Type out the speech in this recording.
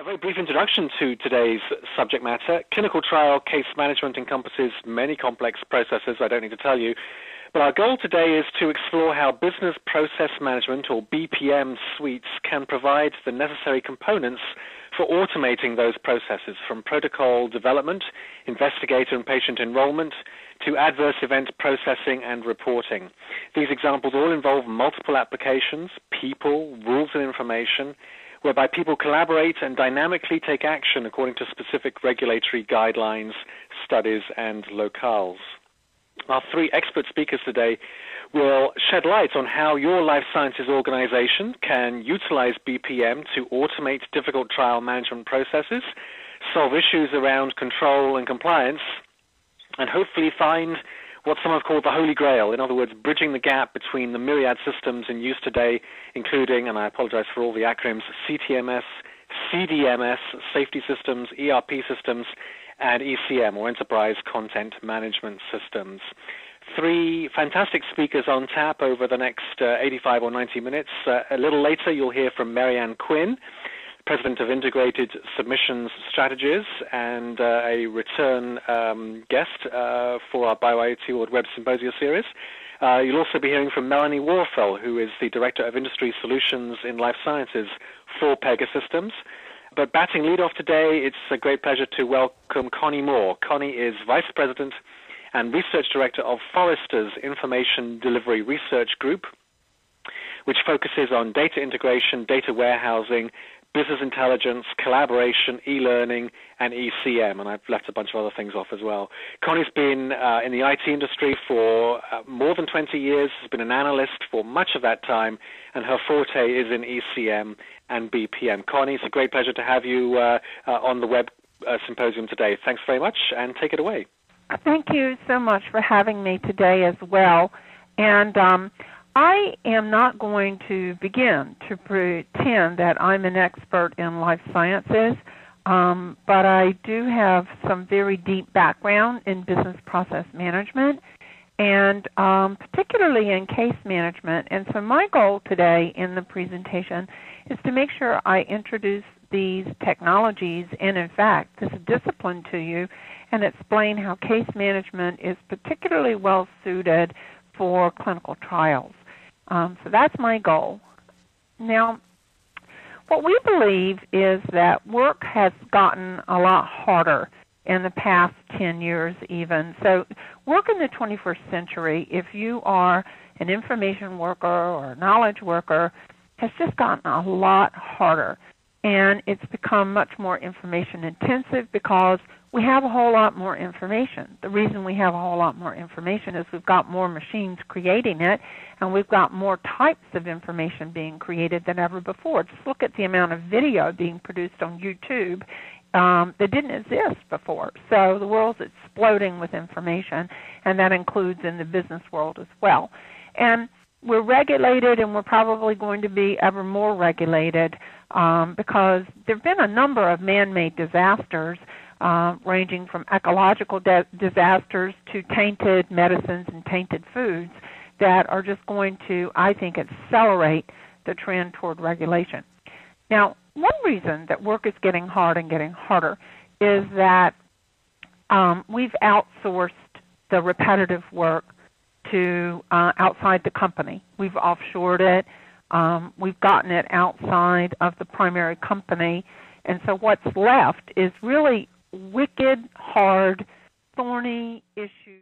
A very brief introduction to today's subject matter. Clinical trial case management encompasses many complex processes, I don't need to tell you. But our goal today is to explore how business process management, or BPM suites, can provide the necessary components for automating those processes, from protocol development, investigator and patient enrollment, to adverse event processing and reporting. These examples all involve multiple applications, people, rules and information, whereby people collaborate and dynamically take action according to specific regulatory guidelines, studies, and locales. Our three expert speakers today will shed light on how your life sciences organization can utilize BPM to automate difficult trial management processes, solve issues around control and compliance, and hopefully find what some have called the Holy Grail, in other words, bridging the gap between the myriad systems in use today, including, and I apologize for all the acronyms, CTMS, CDMS, safety systems, ERP systems, and ECM, or Enterprise Content Management Systems. Three fantastic speakers on tap over the next 85 or 90 minutes. A little later, you'll hear from Marianne Quinn, President of Integrated Submissions Strategies, and a return guest for our BioIoT World Web Symposia series. You'll also be hearing from Melanie Warfel, who is the Director of Industry Solutions in Life Sciences for Pegasystems. But batting lead-off today, it's a great pleasure to welcome Connie Moore. Connie is Vice President and Research Director of Forrester's Information Delivery Research Group, which focuses on data integration, data warehousing, business intelligence, collaboration, e-learning, and ECM, and I've left a bunch of other things off as well. Connie's been in the IT industry for more than 20 years, has been an analyst for much of that time, and her forte is in ECM and BPM. Connie, it's a great pleasure to have you on the Web Symposium today. Thanks very much, and take it away. Thank you so much for having me today as well. And I am not going to begin to pretend that I'm an expert in life sciences, but I do have some very deep background in business process management, and particularly in case management. And so my goal today in the presentation is to make sure I introduce these technologies and, in fact, this discipline to you and explain how case management is particularly well suited for clinical trials. So that's my goal. Now, what we believe is that work has gotten a lot harder in the past 10 years even. So work in the 21st century, if you are an information worker or a knowledge worker, has just gotten a lot harder. And it's become much more information intensive because we have a whole lot more information. The reason we have a whole lot more information is we've got more machines creating it, and we've got more types of information being created than ever before. Just look at the amount of video being produced on YouTube that didn't exist before. So the world's exploding with information, and that includes in the business world as well. And we're regulated, and we're probably going to be ever more regulated because there have been a number of man-made disasters ranging from ecological disasters to tainted medicines and tainted foods that are just going to, I think, accelerate the trend toward regulation. Now, one reason that work is getting hard and getting harder is that we've outsourced the repetitive work to outside the company. We've offshored it. We've gotten it outside of the primary company. And so what's left is really wicked, hard, thorny issues.